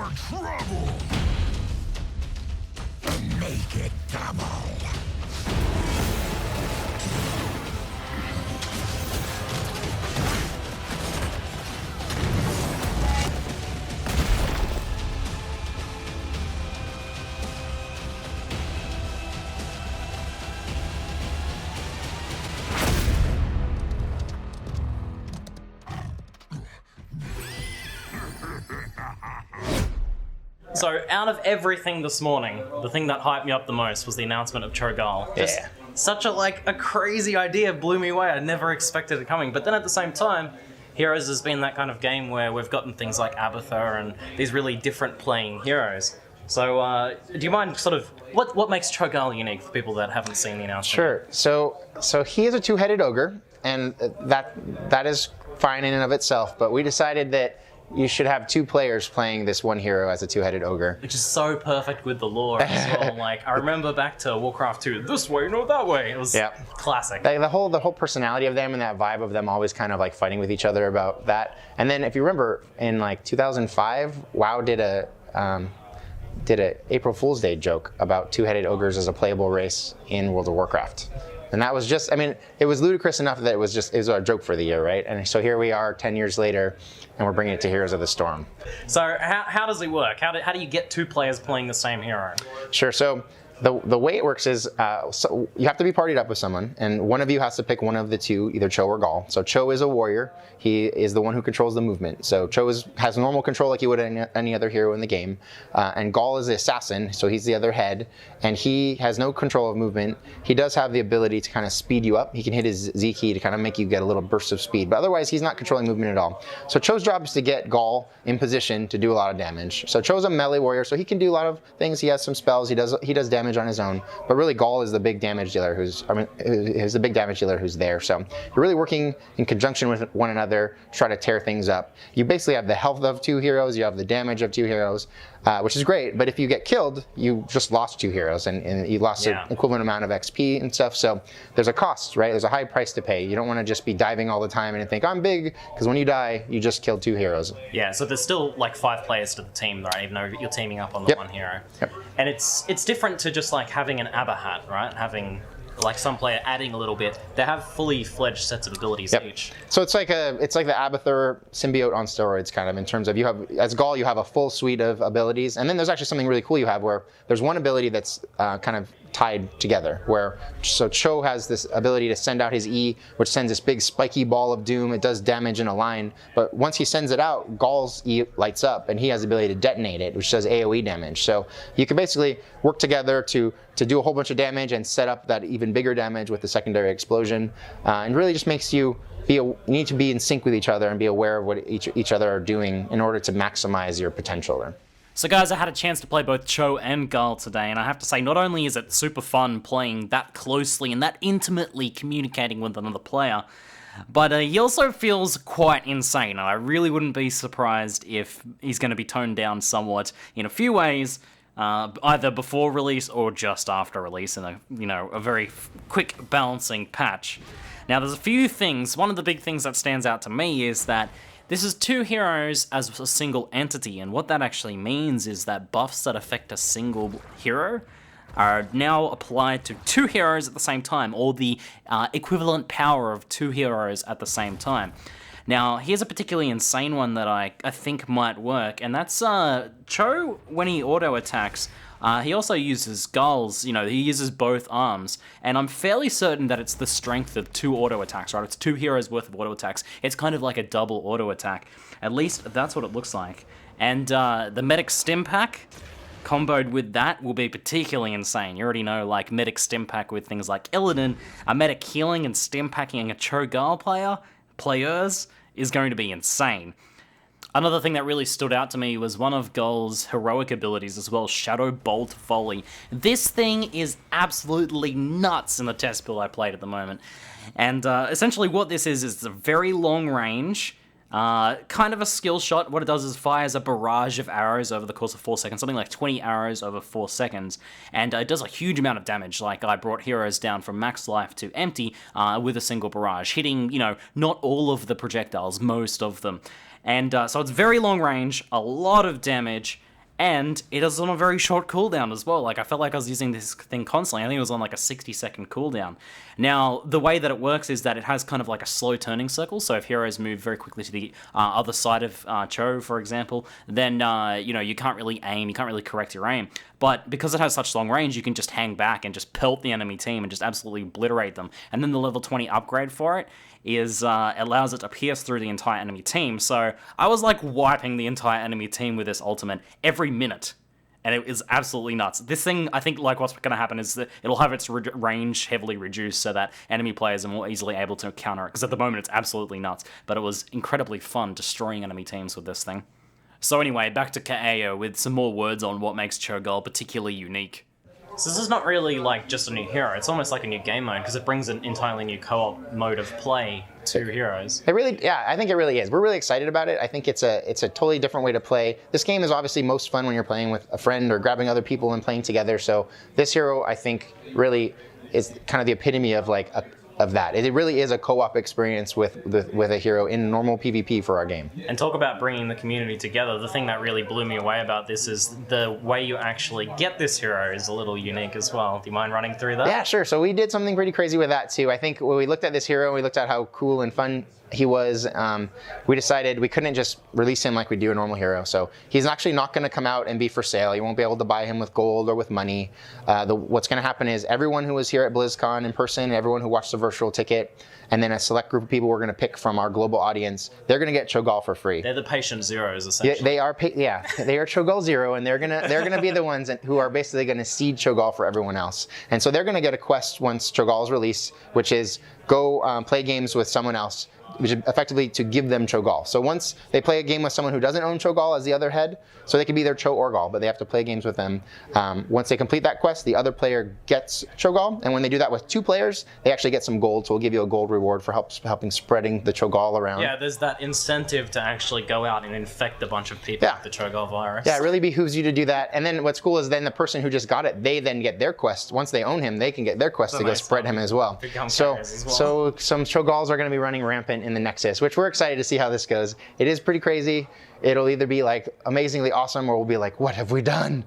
for trouble. And make it double. So, out of everything this morning, the thing that hyped me up the most was the announcement of Cho'Gall. Just such a crazy idea, blew me away. I never expected it coming. But then at the same time, Heroes has been that kind of game where we've gotten things like Abathur and these really different playing heroes. So, do you mind sort of what makes Cho'Gall unique for people that haven't seen the announcement? Sure. So he is a two-headed ogre, and that is fine in and of itself. But we decided that you should have two players playing this one hero as a two-headed ogre. Which is so perfect with the lore as well. Like, I remember back to Warcraft 2, this way, no that way. It was classic. The whole personality of them and that vibe of them always kind of like fighting with each other about that. And then if you remember, in like 2005, WoW did a April Fool's Day joke about two-headed ogres as a playable race in World of Warcraft. And that was just, I mean, it was ludicrous enough that it was a joke for the year, right? And so here we are 10 years later, and we're bringing it to Heroes of the Storm. So how does it work? How do you get two players playing the same hero? Sure, so the way it works is, so you have to be partied up with someone, and one of you has to pick one of the two, either Cho or Gall. So Cho is a warrior. He is the one who controls the movement. So Cho has normal control like you would any other hero in the game. And Gall is the assassin, so he's the other head, and he has no control of movement. He does have the ability to kind of speed you up. He can hit his Z key to kind of make you get a little burst of speed, but otherwise he's not controlling movement at all. So Cho's job is to get Gall in position to do a lot of damage. So Cho's a melee warrior, so he can do a lot of things. He has some spells. He does damage on his own, but really Gall is the big damage dealer who's the big damage dealer who's there. So you're really working in conjunction with one another to try to tear things up. You basically have the health of two heroes, you have the damage of two heroes, which is great, but if you get killed, you just lost two heroes, and you lost an equivalent amount of XP and stuff, so there's a cost, right? There's a high price to pay. You don't want to just be diving all the time and think, I'm big, because when you die, you just killed two heroes. Yeah, so there's still like 5 players to the team, right? Even though you're teaming up on the one hero. Yep. And it's different to just like having an Abahat, right? Having like some player adding a little bit. They have fully fledged sets of abilities each. So it's like the Abathur symbiote on steroids, kind of, in terms of as Gall you have a full suite of abilities, and then there's actually something really cool you have where there's one ability that's kind of tied together, so Cho has this ability to send out his E, which sends this big spiky ball of doom. It does damage in a line, but once he sends it out, Gall's E lights up, and he has the ability to detonate it, which does AoE damage. So you can basically work together to do a whole bunch of damage and set up that even bigger damage with the secondary explosion, and really just makes you need to be in sync with each other and be aware of what each other are doing in order to maximize your potential there. So guys, I had a chance to play both Cho and Gall today, and I have to say, not only is it super fun playing that closely and that intimately communicating with another player, but he also feels quite insane. I really wouldn't be surprised if he's going to be toned down somewhat in a few ways, either before release or just after release in a very quick balancing patch. Now, there's a few things. One of the big things that stands out to me is that this is two heroes as a single entity, and what that actually means is that buffs that affect a single hero are now applied to two heroes at the same time, or the equivalent power of two heroes at the same time. Now, here's a particularly insane one that I think might work, and that's Cho, when he auto-attacks, he also uses Gall's, he uses both arms, and I'm fairly certain that it's the strength of 2 auto-attacks, right? It's 2 heroes worth of auto-attacks. It's kind of like a double auto-attack. At least that's what it looks like. And the Medic Stim Pack, comboed with that, will be particularly insane. You already know, like, Medic Stim Pack with things like Illidan, a Medic healing and Stim Packing a Cho'Gall players, is going to be insane. Another thing that really stood out to me was one of Gall's heroic abilities as well, Shadow Bolt Volley. This thing is absolutely nuts in the test build I played at the moment. And essentially what this is it's a very long range, kind of a skill shot. What it does is fires a barrage of arrows over the course of 4 seconds, something like 20 arrows over 4 seconds, and it does a huge amount of damage. Like, I brought heroes down from max life to empty with a single barrage, hitting, not all of the projectiles, most of them. And so it's very long range, a lot of damage, And it is on a very short cooldown as well. Like, I felt like I was using this thing constantly. I think it was on like a 60-second cooldown. Now, the way that it works is that it has kind of like a slow turning circle. So if heroes move very quickly to the other side of Cho, for example, then, you can't really aim, you can't really correct your aim. But because it has such long range, you can just hang back and just pelt the enemy team and just absolutely obliterate them. And then the level 20 upgrade for it is allows it to pierce through the entire enemy team. So I was like wiping the entire enemy team with this ultimate every minute. And it is absolutely nuts. This thing, I think, like, what's going to happen is that it'll have its range heavily reduced so that enemy players are more easily able to counter it. Because at the moment, it's absolutely nuts. But it was incredibly fun destroying enemy teams with this thing. So anyway, back to Kaeo with some more words on what makes Cho'Gall particularly unique. So this is not really like just a new hero, it's almost like a new game mode because it brings an entirely new co-op mode of play to heroes. I think it really is. We're really excited about it. I think it's a totally different way to play. This game is obviously most fun when you're playing with a friend or grabbing other people and playing together. So this hero, I think, really is kind of the epitome of like of that. It really is a co-op experience with a hero in normal PvP for our game. And talk about bringing the community together. The thing that really blew me away about this is the way you actually get this hero is a little unique as well. Do you mind running through that? Yeah, sure. So we did something pretty crazy with that too. I think when we looked at this hero, we looked at how cool and fun he was, we decided we couldn't just release him like we do a normal hero. So he's actually not going to come out and be for sale. You won't be able to buy him with gold or with money. What's going to happen is everyone who was here at Blizzcon in person, everyone who watched the virtual ticket, and then a select group of people we're going to pick from our global audience, they're going to get Cho'Gall for free. They're the patient zeros, essentially. They are Cho'Gall Zero, and they're gonna be the ones who are basically going to seed Cho'Gall for everyone else. And so they're going to get a quest once Cho'Gall is released, which is go play games with someone else, which is effectively to give them Cho'Gall. So once they play a game with someone who doesn't own Cho'Gall as the other head, so they could be their Cho or Gall, but they have to play games with them. Once they complete that quest, the other player gets Cho'Gall, and when they do that with 2 players, they actually get some gold, so we'll give you a gold reward for helping spreading the Cho'Gall around. Yeah, there's that incentive to actually go out and infect a bunch of people with the Cho'Gall virus. Yeah, it really behooves you to do that. And then what's cool is then the person who just got it, they then get their quest. Once they own him, they can get their quest to go spread him as well. So some Cho'Galls are going to be running rampant in the Nexus, which we're excited to see how this goes. It is pretty crazy. It'll either be like amazingly awesome or we'll be like, what have we done?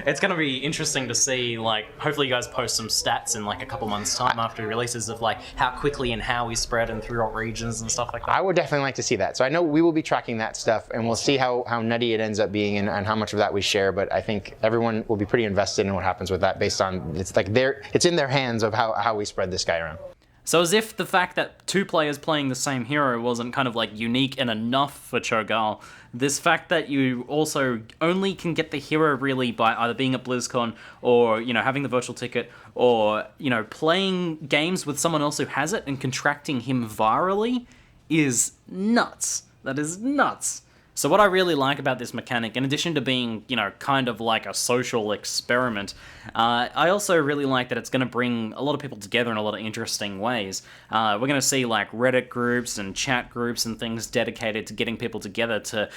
It's going to be interesting to see, like, hopefully you guys post some stats in like a couple months time after releases of like how quickly and how we spread and through what regions and stuff like that. I would definitely like to see that. So I know we will be tracking that stuff and we'll see how nutty it ends up being and how much of that we share. But I think everyone will be pretty invested in what happens with that based on, it's in their hands of how we spread this guy around. So as if the fact that 2 players playing the same hero wasn't kind of like unique and enough for Cho'Gall, this fact that you also only can get the hero really by either being at BlizzCon or, having the virtual ticket or, playing games with someone else who has it and contracting him virally is nuts. That is nuts. So what I really like about this mechanic, in addition to being, kind of like a social experiment, I also really like that it's going to bring a lot of people together in a lot of interesting ways. We're going to see like Reddit groups and chat groups and things dedicated to getting people together to,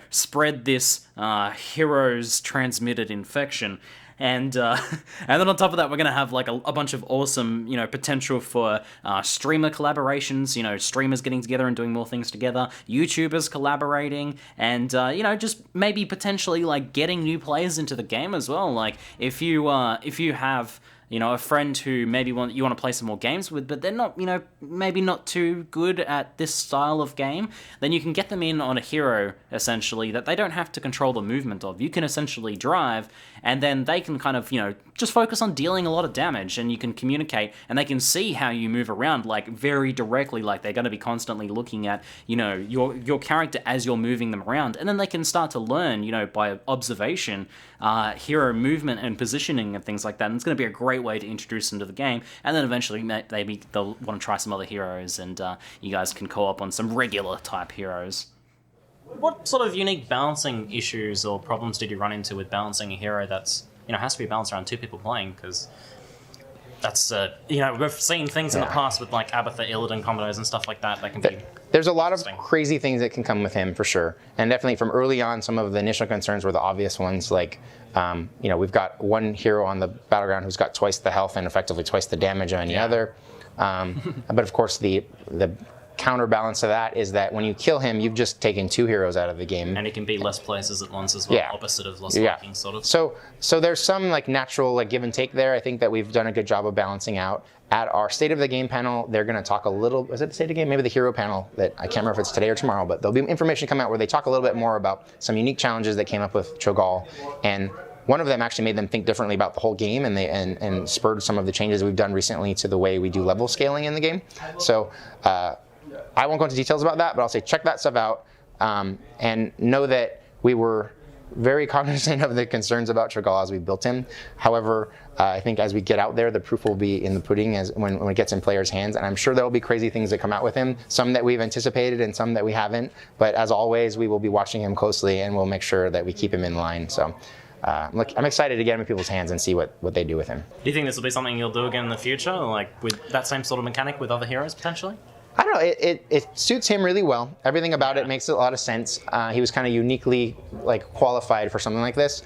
spread this heroes transmitted infection. And then on top of that, we're going to have like a bunch of awesome, potential for streamer collaborations, streamers getting together and doing more things together, YouTubers collaborating, and, just maybe potentially like getting new players into the game as well. Like if you have a friend who maybe you want to play some more games with, but they're not, maybe not too good at this style of game, then you can get them in on a hero, essentially, that they don't have to control the movement of. You can essentially drive, and then they can kind of, just focus on dealing a lot of damage, and you can communicate, and they can see how you move around, like, very directly, like, they're going to be constantly looking at, your character as you're moving them around, and then they can start to learn, by observation, hero movement and positioning and things like that, and it's going to be a great way to introduce them to the game, and then eventually maybe they'll want to try some other heroes, and you guys can co-op on some regular type heroes. What sort of unique balancing issues or problems did you run into with balancing a hero that's, has to be balanced around 2 people playing? Because that's, we've seen things in the past with like Abathur Illidan combos and stuff like that can be... There's a lot of crazy things that can come with him, for sure. And definitely from early on, some of the initial concerns were the obvious ones, like, we've got one hero on the battleground who's got twice the health and effectively twice the damage of any other. But of course, the counterbalance to that is that when you kill him, you've just taken 2 heroes out of the game. And it can be less places at once as well, Yeah. opposite of Lost Vikings, sort of. So there's some like natural like give and take there. I think that we've done a good job of balancing out. At our State of the Game panel, they're going to talk a little, is it the State of the Game? Maybe the Hero panel that I can't remember if it's today or tomorrow, but there'll be information come out where they talk a little bit more about some unique challenges that came up with Cho'Gall. And one of them actually made them think differently about the whole game and spurred some of the changes we've done recently to the way we do level scaling in the game. So I won't go into details about that, but I'll say check that stuff out and know that we were very cognizant of the concerns about Cho'Gall as we built him. However, I think as we get out there, the proof will be in the pudding as when it gets in players' hands. And I'm sure there will be crazy things that come out with him, some that we've anticipated and some that we haven't. But as always, we will be watching him closely and we'll make sure that we keep him in line. So I'm excited to get him in people's hands and see what they do with him. Do you think this will be something you'll do again in the future, like with that same sort of mechanic with other heroes potentially? I don't know. It suits him really well. Everything about it makes a lot of sense. He was kind of uniquely like qualified for something like this.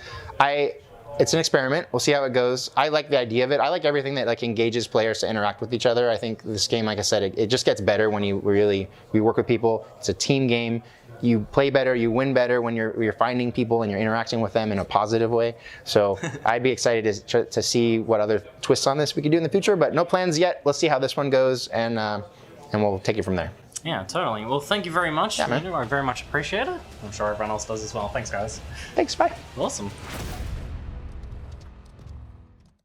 It's an experiment. We'll see how it goes. I like the idea of it. I like everything that like engages players to interact with each other. I think this game, like I said, it just gets better when we work with people. It's a team game. You play better, you win better when you're finding people and you're interacting with them in a positive way. So I'd be excited to see what other twists on this we could do in the future, but no plans yet. Let's see how this one goes, and we'll take it from there. Yeah, totally. Well, thank you very much, Yeah, man. Andrew. I very much appreciate it. I'm sure everyone else does as well. Thanks, guys. Thanks, bye. Awesome.